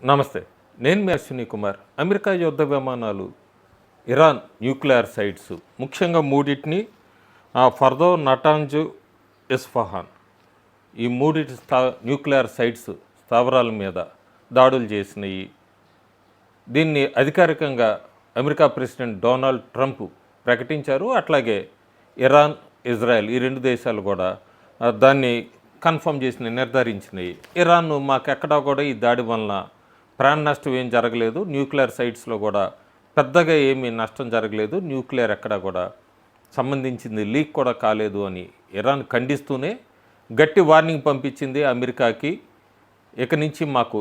నమస్తే. నేను మీ అశ్విని కుమార్. అమెరికా యుద్ధ విమానాలు ఇరాన్ న్యూక్లియర్ సైట్స్ ముఖ్యంగా మూడింటిని ఫర్దో, నటాంజ్, ఇస్ఫహాన్ ఈ మూడిటి న్యూక్లియర్ సైట్స్ స్థావరాల మీద దాడులు చేసినాయి. దీన్ని అధికారికంగా అమెరికా ప్రెసిడెంట్ డొనాల్డ్ ట్రంప్ ప్రకటించారు. అట్లాగే ఇరాన్, ఇజ్రాయెల్ ఈ రెండు దేశాలు కూడా దాన్ని కన్ఫర్మ్ చేసిన నిర్ధారించినాయి. ఇరాన్ మాకెక్కడా కూడా ఈ దాడి వలన ప్రాణ నష్టం ఏం జరగలేదు, న్యూక్లియర్ సైట్స్లో కూడా పెద్దగా ఏమీ నష్టం జరగలేదు, న్యూక్లియర్ ఎక్కడా కూడా సంబంధించింది లీక్ కూడా కాలేదు అని ఇరాన్ ఖండిస్తూనే గట్టి వార్నింగ్ పంపించింది అమెరికాకి. ఇక నుంచి మాకు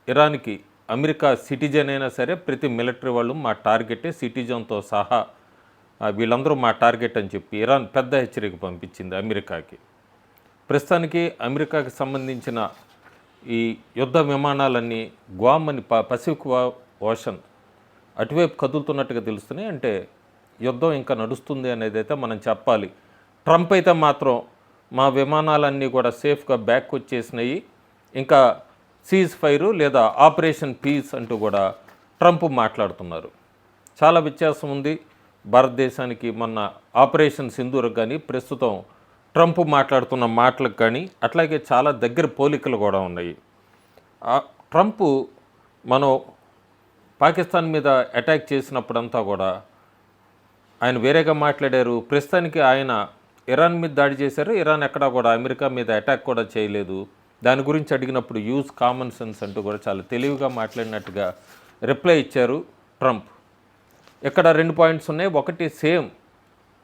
ఇరాన్కి అమెరికా సిటిజన్ అయినా సరే ప్రతి మిలిటరీ వాళ్ళు మా టార్గెటే, సిటిజన్తో సహా వీళ్ళందరూ మా టార్గెట్ అని చెప్పి ఇరాన్ పెద్ద హెచ్చరిక పంపించింది అమెరికాకి. ప్రస్తుతానికి అమెరికాకి సంబంధించిన ఈ యుద్ధ విమానాలన్నీ గ్వామ్ అని పసిఫిక్ ఓషన్ అటువైపు కదులుతున్నట్టుగా తెలుస్తున్నాయి. అంటే యుద్ధం ఇంకా నడుస్తుంది అనేది అయితే మనం చెప్పాలి. ట్రంప్ అయితే మాత్రం మా విమానాలన్నీ కూడా సేఫ్గా బ్యాక్ వచ్చేసినాయి, ఇంకా సీజ్ ఫైరు లేదా ఆపరేషన్ పీస్ అంటూ కూడా ట్రంప్ మాట్లాడుతున్నారు. చాలా వ్యత్యాసం ఉంది భారతదేశానికి మొన్న ఆపరేషన్ సింధూర్కి కానీ ప్రస్తుతం ట్రంప్ మాట్లాడుతున్న మాటలకు కానీ. అట్లాగే చాలా దగ్గర పోలికలు కూడా ఉన్నాయి. ట్రంప్ మనం పాకిస్తాన్ మీద అటాక్ చేసినప్పుడంతా కూడా ఆయన వేరేగా మాట్లాడారు. ప్రస్తుతానికి ఆయన ఇరాన్ మీద దాడి చేశారు, ఇరాన్ ఎక్కడా కూడా అమెరికా మీద అటాక్ కూడా చేయలేదు. దాని గురించి అడిగినప్పుడు యూజ్ కామన్ సెన్స్ అంటూ కూడా చాలా తెలివిగా మాట్లాడినట్టుగా రిప్లై ఇచ్చారు ట్రంప్. ఇక్కడ 2 పాయింట్స్ ఉన్నాయి. ఒకటి, సేమ్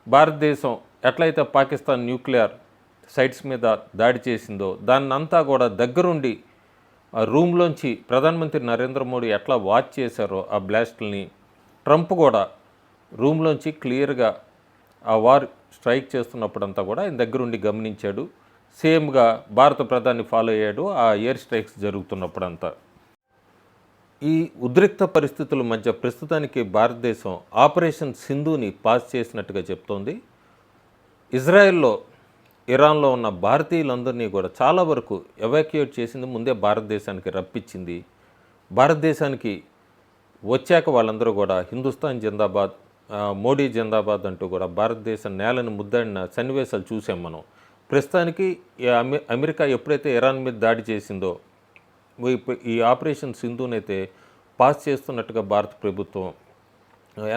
భారతదేశం ఎట్లయితే పాకిస్తాన్ న్యూక్లియర్ సైట్స్ మీద దాడి చేసిందో దాన్నంతా కూడా దగ్గరుండి ఆ రూమ్లోంచి ప్రధానమంత్రి నరేంద్ర మోడీ ఎట్లా వాచ్ చేశారో ఆ బ్లాస్ట్ని, ట్రంప్ కూడా రూమ్లోంచి క్లియర్గా ఆ వార్ స్ట్రైక్ చేస్తున్నప్పుడంతా కూడా ఆయన దగ్గరుండి గమనించాడు. సేమ్గా భారత ప్రధాని ఫాలో అయ్యాడు ఆ ఎయిర్ స్ట్రైక్స్ జరుగుతున్నప్పుడంతా. ఈ ఉద్రిక్త పరిస్థితుల మధ్య ప్రస్తుతానికి భారతదేశం ఆపరేషన్ సింధుని పాస్ చేసినట్టుగా చెప్తోంది. ఇజ్రాయెల్లో, ఇరాన్లో ఉన్న భారతీయులందరినీ కూడా చాలా వరకు ఎవాక్యుయేట్ చేసింది, ముందే భారతదేశానికి రప్పించింది. భారతదేశానికి వచ్చాక వాళ్ళందరూ కూడా హిందుస్థాన్ జిందాబాద్, మోడీ జిందాబాద్ అంటూ కూడా భారతదేశ నేలను ముద్దాడిన సన్నివేశాలు చూసాం మనం. ప్రస్తుతానికి అమెరికా ఎప్పుడైతే ఇరాన్ మీద దాడి చేసిందో ఈ ఆపరేషన్ సింధునైతే పాస్ చేస్తున్నట్టుగా భారత ప్రభుత్వం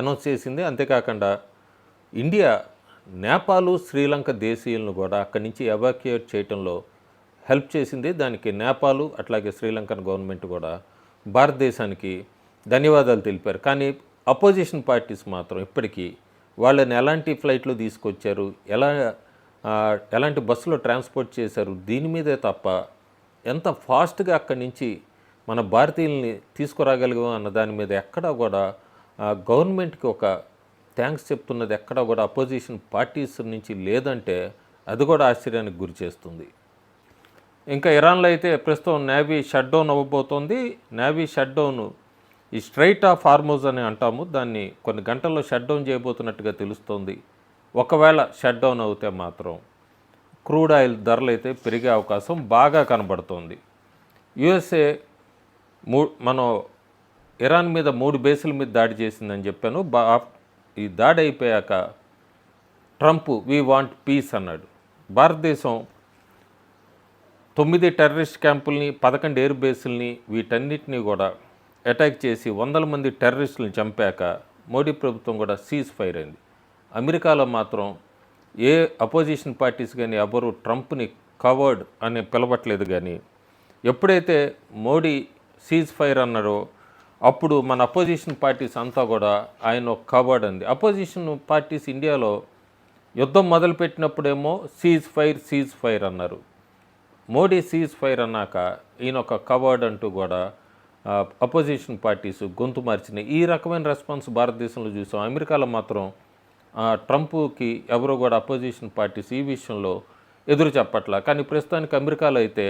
అనౌన్స్ చేసింది. అంతేకాకుండా ఇండియా నేపాల్, శ్రీలంక దేశీయులను కూడా అక్కడి నుంచి ఎవాక్యుయేట్ చేయడంలో హెల్ప్ చేసింది. దానికి నేపాల్ అట్లాగే శ్రీలంకన్ గవర్నమెంట్ కూడా భారతదేశానికి ధన్యవాదాలు తెలిపారు. కానీ అపోజిషన్ పార్టీస్ మాత్రం ఇప్పటికీ వాళ్ళని ఎలాంటి ఫ్లైట్లు తీసుకొచ్చారు, ఎలాంటి బస్సులో ట్రాన్స్పోర్ట్ చేశారు, దీని మీదే తప్ప ఎంత ఫాస్ట్గా అక్కడి నుంచి మన భారతీయుల్ని తీసుకురాగలిగాం అన్న దాని మీద ఎక్కడా కూడా గవర్నమెంట్కి ఒక థ్యాంక్స్ చెప్తున్నది ఎక్కడా కూడా అపోజిషన్ పార్టీస్ నుంచి లేదంటే అది కూడా ఆశ్చర్యానికి గురి చేస్తుంది. ఇంకా ఇరాన్లో అయితే ప్రస్తుతం నేవీ షట్ డౌన్ అవ్వబోతోంది. నేవీ షట్ డౌన్ ఈ స్ట్రైట్ ఆఫ్ హార్మోజ్ అని అంటాము, దాన్ని కొన్ని గంటల్లో షట్ డౌన్ చేయబోతున్నట్టుగా తెలుస్తోంది. ఒకవేళ షట్ డౌన్ అవుతే మాత్రం క్రూడ్ ఆయిల్ ధరలు అయితే పెరిగే అవకాశం బాగా కనబడుతోంది. యుఎస్ఏ మనం ఇరాన్ మీద 3 బేసుల మీద దాడి చేసిందని చెప్పాను. ఈ దాడి అయిపోయాక ట్రంప్ వీ వాంట్ పీస్ అన్నాడు. భారతదేశం 9 టెర్రరిస్ట్ క్యాంపుల్ని, 11 ఎయిర్ బేసుల్ని వీటన్నిటినీ కూడా అటాక్ చేసి 100 మంది టెర్రరిస్టులను చంపాక మోడీ ప్రభుత్వం కూడా సీజ్ ఫైర్ అయింది. అమెరికాలో మాత్రం ఏ అపోజిషన్ పార్టీస్ కానీ ఎవరు ట్రంప్ని కవర్డ్ అని పిలవట్లేదు. కానీ ఎప్పుడైతే మోడీ సీజ్ ఫైర్ అన్నారో అప్పుడు మన అపోజిషన్ పార్టీస్ అంతా కూడా ఆయన కవర్డ్ అంది. అపోజిషన్ పార్టీస్ ఇండియాలో యుద్ధం మొదలుపెట్టినప్పుడేమో సీజ్ ఫైర్ అన్నారు. మోడీ సీజ్ ఫైర్ అన్నాక ఈయన ఒక కవర్డ్ అంటూ కూడా అపోజిషన్ పార్టీస్ గొంతు మార్చినాయి. ఈ రకమైన రెస్పాన్స్ భారతదేశంలో చూసాం. అమెరికాలో మాత్రం ట్రంప్కి ఎవరో కూడా అపోజిషన్ పార్టీస్ ఈ విషయంలో ఎదురు చెప్పట్లా. కానీ ప్రస్తుతానికి అమెరికాలో అయితే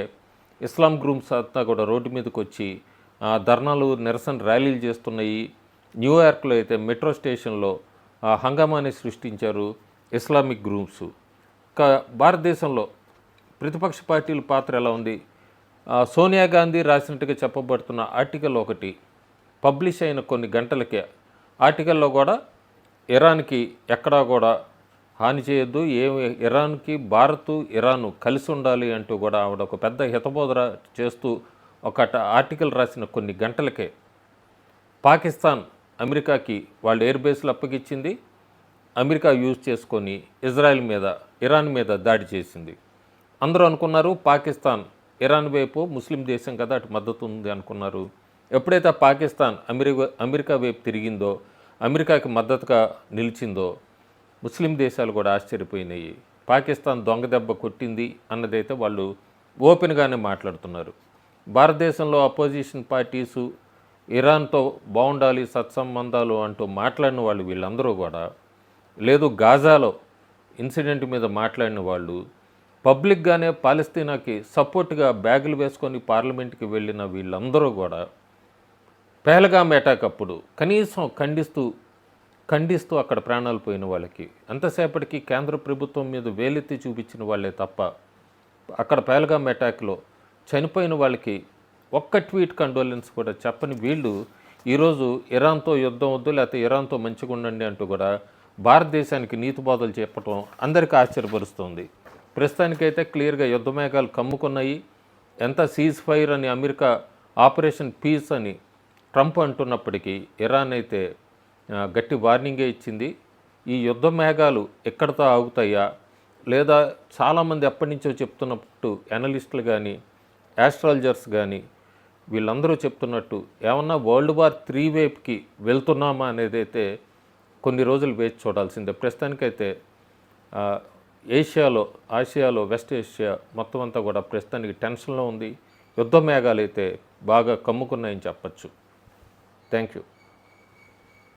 ఇస్లాం గ్రూప్స్ అంతా కూడా రోడ్డు మీదకి వచ్చి ధర్నాలు, నిరసన ర్యాలీలు చేస్తున్నాయి. న్యూయార్క్లో అయితే మెట్రో స్టేషన్లో హంగామాని సృష్టించారు ఇస్లామిక్ గ్రూప్స్. భారతదేశంలో ప్రతిపక్ష పార్టీల పాత్ర ఎలా ఉంది? సోనియా గాంధీ రాసినట్టుగా చెప్పబడుతున్న ఆర్టికల్ ఒకటి పబ్లిష్ అయిన కొన్ని గంటలకే ఆర్టికల్లో కూడా ఇరాన్కి ఎక్కడా కూడా హాని చేయొద్దు, ఇరాన్కి భారత్ ఇరాను కలిసి ఉండాలి అంటూ కూడా ఆవిడ ఒక పెద్ద హితబోధ చేస్తూ ఒక ఆర్టికల్ రాసిన కొన్ని గంటలకే పాకిస్తాన్ అమెరికాకి వాళ్ళ ఎయిర్ బేస్లు అప్పగించింది. అమెరికా యూజ్ చేసుకొని ఇరాన్ మీద దాడి చేసింది. అందరూ అనుకున్నారు పాకిస్తాన్ ఇరాన్ వైపు ముస్లిం దేశం కదా అటు మద్దతు ఉంది అనుకున్నారు. ఎప్పుడైతే పాకిస్తాన్ అమెరికా వైపు తిరిగిందో, అమెరికాకి మద్దతుగా నిలిచిందో ముస్లిం దేశాలు కూడా ఆశ్చర్యపోయినాయి. పాకిస్తాన్ దొంగ దెబ్బ కొట్టింది అన్నదైతే వాళ్ళు ఓపెన్గానే మాట్లాడుతున్నారు. భారతదేశంలో అపోజిషన్ పార్టీసు ఇరాన్తో బాగుండాలి సత్సంబంధాలు అంటూ మాట్లాడిన వాళ్ళు వీళ్ళందరూ కూడా, లేదు గాజాలో ఇన్సిడెంట్ మీద మాట్లాడిన వాళ్ళు, పబ్లిక్గానే పాలస్తీనాకి సపోర్ట్గా బ్యాగులు వేసుకొని పార్లమెంట్కి వెళ్ళిన వీళ్ళందరూ కూడా పెహల్గామ్ అటాక్ అప్పుడు కనీసం ఖండిస్తూ అక్కడ ప్రాణాలు పోయిన వాళ్ళకి అంతసేపటికి కేంద్ర ప్రభుత్వం మీద వేలెత్తి చూపించిన వాళ్ళే తప్ప అక్కడ పెహల్గామ్ అటాక్లో చనిపోయిన వాళ్ళకి ఒక్క ట్వీట్ కండోలెన్స్ కూడా చెప్పని వీళ్ళు ఈరోజు ఇరాన్తో యుద్ధం వద్దు, లేకపోతే ఇరాన్తో మంచిగా ఉండండి అంటూ కూడా భారతదేశానికి నీతి బోధలు చెప్పడం అందరికీ ఆశ్చర్యపరుస్తుంది. ప్రస్తుతానికైతే క్లియర్గా యుద్ధ మేఘాలు కమ్ముకున్నాయి. ఎంత సీజ్ ఫైర్ అని అమెరికా ఆపరేషన్ పీస్ అని ట్రంప్ అంటున్నప్పటికీ ఇరాన్ అయితే గట్టి వార్నింగే ఇచ్చింది. ఈ యుద్ధ మేఘాలు ఎక్కడితో ఆగుతాయా, లేదా చాలామంది ఎప్పటి నుంచో చెప్తున్నట్టు అనలిస్టులు కానీ యాస్ట్రాలజర్స్ కానీ వీళ్ళందరూ చెప్తున్నట్టు ఏమన్నా వరల్డ్ వార్ 3 వైపుకి వెళ్తున్నామా అనేది అయితే కొన్ని రోజులు వేచి చూడాల్సిందే. ప్రస్తుతానికైతే ఆసియాలో వెస్ట్ ఏషియా మొత్తం అంతా కూడా ప్రస్తుతానికి టెన్షన్లో ఉంది. యుద్ధ మేఘాలు అయితే బాగా కమ్ముకున్నాయని చెప్పచ్చు. Thank you.